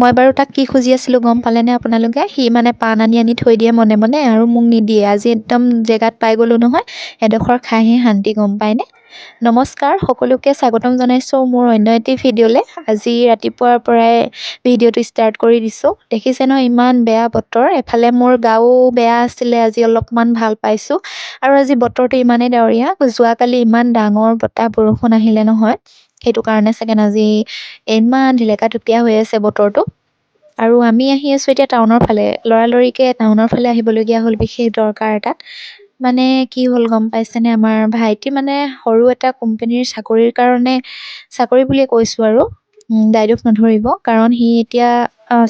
মই বাৰু তাক কি খুজি আছিলোঁ গম পালেনে আপোনালোকে? সি মানে পাণ আনি থৈ দিয়ে মনে মনে আৰু মোক নিদিয়ে। আজি একদম জেগাত পাই গ'লোঁ নহয়, এডোখৰ খাইহে শান্তি গম পায়নে? নমস্কাৰ, সকলোকে স্বাগতম জনাইছোঁ মোৰ অন্য এটি ভিডিঅ'লৈ। আজি ৰাতিপুৱাৰ পৰাই ভিডিঅ'টো ষ্টাৰ্ট কৰি দিছোঁ। দেখিছে নহয় ইমান বেয়া বতৰ। এফালে মোৰ গাও বেয়া আছিলে, আজি অলপমান ভাল পাইছোঁ। আৰু আজি বতৰটো ইমানেই ডাৱৰীয়া। যোৱাকালি ইমান ডাঙৰ বতাহ বৰষুণ আহিলে নহয়, সেইটো কাৰণে চাগে আজি ইমান ঢিলেকা-ঢুপীয়া হৈ আছে বতৰটো। আৰু আমি আহি আছোঁ এতিয়া টাউনৰ ফালে। লৰালৰিকৈ টাউনৰ ফালে আহিবলগীয়া হ'ল বিশেষ দৰকাৰ এটাত। মানে কি হ'ল গম পাইছেনে, আমাৰ ভাইটি মানে সৰু এটা কোম্পানীৰ চাকৰিৰ কাৰণে, চাকৰি বুলিয়ে কৈছোঁ আৰু দায়-দোষ নধৰিব, কাৰণ সি এতিয়া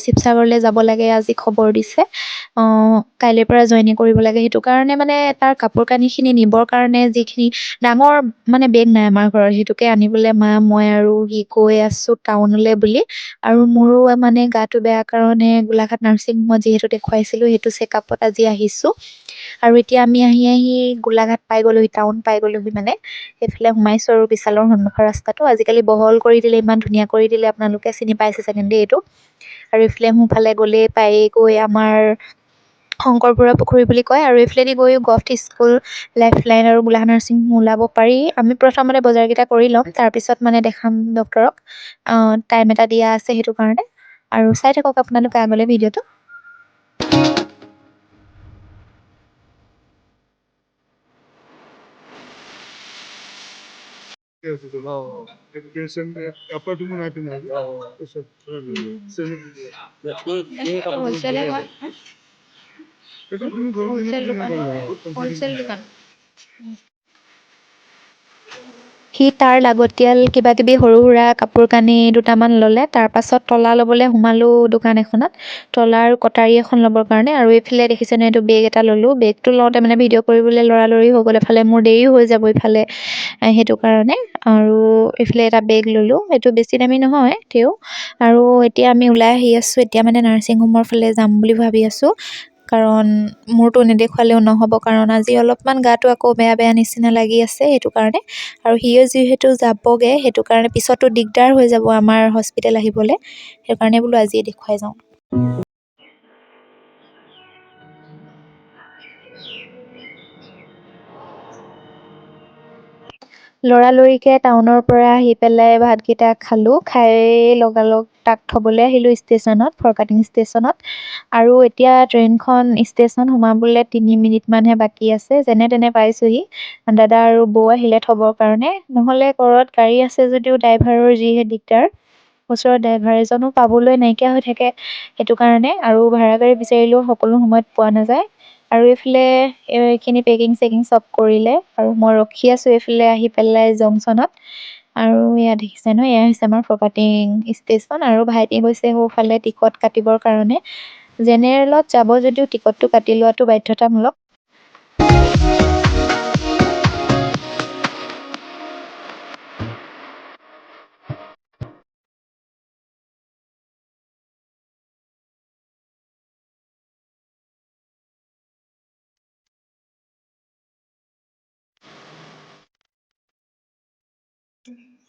শিৱসাগৰলৈ যাব লাগে আজি খবৰ দিছে। কাইলৈৰ পৰা জইনিং কৰিব লাগে। সেইটো কাৰণে মানে তাৰ কাপোৰ কানিখিনি নিবৰ কাৰণে যিখিনি ডাঙৰ মানে বেগ নাই আমাৰ ঘৰত, সেইটোকে আনিবলৈ মই আৰু সি গৈ আছোঁ টাউনলৈ বুলি। আৰু মোৰো মানে গাটো বেয়া কাৰণে গোলাঘাট নাৰ্ছিং হোমত যিহেতু দেখুৱাইছিলোঁ, সেইটো চেকআপত আজি আহিছোঁ। আৰু এতিয়া আমি আহি গোলাঘাট পাই গ'লোহি, টাউন পাই গ'লোহি মানে। সেইফালে সোমাইছোঁ আৰু বিশালৰ সন্মুখৰ ৰাস্তাটো আজিকালি বহল কৰি দিলে, ইমান ধুনীয়া কৰি দিলে, আপোনালোকে চিনি পাইছে চাগে দেই এইটো। আৰু এইফালে সোঁফালে গ'লেই পায়েগৈ আমাৰ শংকৰপুৰা পুখুৰী বুলি কয়। আৰু এইফালেদি গৈও গভট স্কুল, লাইফ লাইন আৰু গোলাঘাট নাৰ্ছিং হোম ওলাব পাৰি। আমি প্ৰথমতে বজাৰকেইটা কৰি ল'ম, তাৰপিছত মানে দেখাম ডক্তৰক। টাইম এটা দিয়া আছে সেইটো কাৰণে। আৰু চাই থাকক আপোনালোকে আগলৈ ভিডিঅ'টো। সি তাৰ লাগতিয়াল কিবাকিবি সৰু সুৰা কাপোৰ কানি দুটামান ল'লে। তাৰপাছত তলা ল'বলৈ সোমালোঁ দোকান এখনত, তলা আৰু কটাৰী এখন ল'বৰ কাৰণে। আৰু এইফালে দেখিছেনে এইটো বেগ এটা ল'লোঁ। বেগটো লওঁতে মানে ভিডিঅ' কৰিবলৈ লৰালৰি হৈ গ'ল, এফালে মোৰ দেৰিও হৈ যাব ইফালে, সেইটো কাৰণে। আৰু এইফালে এটা বেগ ল'লোঁ, এইটো বেছি দামী নহয় তেও। আৰু এতিয়া আমি ওলাই আহি আছোঁ, এতিয়া মানে নাৰ্ছিং হোমৰ ফালে যাম বুলি ভাবি আছোঁ। কাৰণ মোৰতো নেদেখুৱালেও নহ'ব, কাৰণ আজি অলপমান গাটো আকৌ বেয়া বেয়া নিচিনা লাগি আছে, সেইটো কাৰণে। আৰু সিও যিহেতু যাবগৈ, সেইটো কাৰণে পিছতো দিগদাৰ হৈ যাব আমাৰ হস্পিটেল আহিবলৈ, সেইকাৰণে বোলো আজিয়ে দেখুৱাই যাওঁ। লৰালৰিকৈ টাউনৰ পৰা আহি পেলাই ভাতকেইটা খালোঁ। খাই লগালগ তাক থ'বলৈ আহিলোঁ ষ্টেচনত, ফৰকাটিং ষ্টেচনত। আৰু এতিয়া ট্ৰেইনখন ষ্টেচন সোমাবলৈ 3 মিনিটমানহে বাকী আছে। যেনে তেনে পাইছোঁহি। দাদা আৰু বৌ আহিলে থ'বৰ কাৰণে। নহ'লে ঘৰত গাড়ী আছে যদিও ড্ৰাইভাৰৰ যিহে দিগদাৰ, ওচৰত ড্ৰাইভাৰ এজনো পাবলৈ নাইকিয়া হৈ থাকে, সেইটো কাৰণে। আৰু ভাড়া গাড়ী বিচাৰিলেও সকলো সময়ত পোৱা নাযায়। আৰু এইফালে এইখিনি পেকিং চেকিং চব কৰিলে, আৰু মই ৰখি আছোঁ এইফালে আহি পেলাই জংচনত। আৰু এয়া দেখিছে নহয়, এয়া হৈছে আমাৰ ফৰকাটিং ষ্টেচন। আৰু ভাইটি গৈছে সোঁফালে টিকট কাটিবৰ কাৰণে। জেনেৰেলত যাব যদিও টিকটটো কাটি লোৱাটো বাধ্যতামূলক।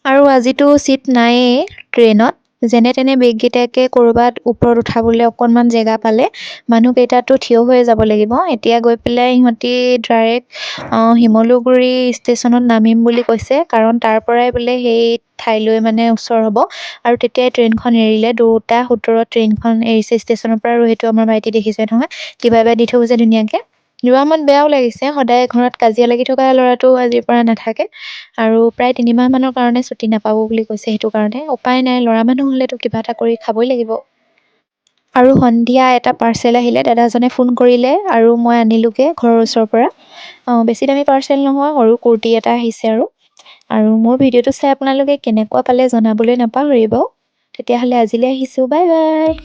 আৰু আজিতো চিট নায়েই ট্ৰেইনত। যেনে তেনে বেগকেইটাকে ক'ৰবাত ওপৰত উঠাবলৈ অকণমান জেগা পালে মানুহকেইটাতো থিয় হৈ যাব লাগিব। এতিয়া গৈ পেলাই সিহঁতি ডাইৰেক্ট শিমলুগুৰি ষ্টেচনত নামিম বুলি কৈছে, কাৰণ তাৰ পৰাই বোলে সেই ঠাইলৈ মানে ওচৰ হ'ব। আৰু তেতিয়াই ট্ৰেইনখন এৰিলে, 2:17 ট্ৰেইনখন এৰিছে ষ্টেচনৰ পৰা। আৰু সেইটো আমাৰ ভাইটি দেখিছে নহয়, কিবা দি থৈ গৈছে ধুনীয়াকৈ। যোৱা মন বেয়াও লাগিছে, সদায় ঘৰত কাজিয়া লাগি থকা ল'ৰাটো আজিৰ পৰা নাথাকে। আৰু প্ৰায় 3 মাহমানৰ কাৰণে ছুটি নাপাব বুলি কৈছে, সেইটো কাৰণে। উপায় নাই, ল'ৰা মানুহ হ'লেতো কিবা এটা কৰি খাবই লাগিব। আৰু সন্ধিয়া এটা পাৰ্চেল আহিলে, দাদাজনে ফোন কৰিলে আৰু মই আনিলোগৈ ঘৰৰ ওচৰৰ পৰা। বেছি দামী পাৰ্চেল নহয়, সৰু কুৰ্তি এটা আহিছে আৰু। আৰু মোৰ ভিডিঅ'টো চাই আপোনালোকে কেনেকুৱা পালে জনাবলৈ নাপাহৰিব। তেতিয়াহ'লে আজিলৈ আহিছোঁ, বাই বাই।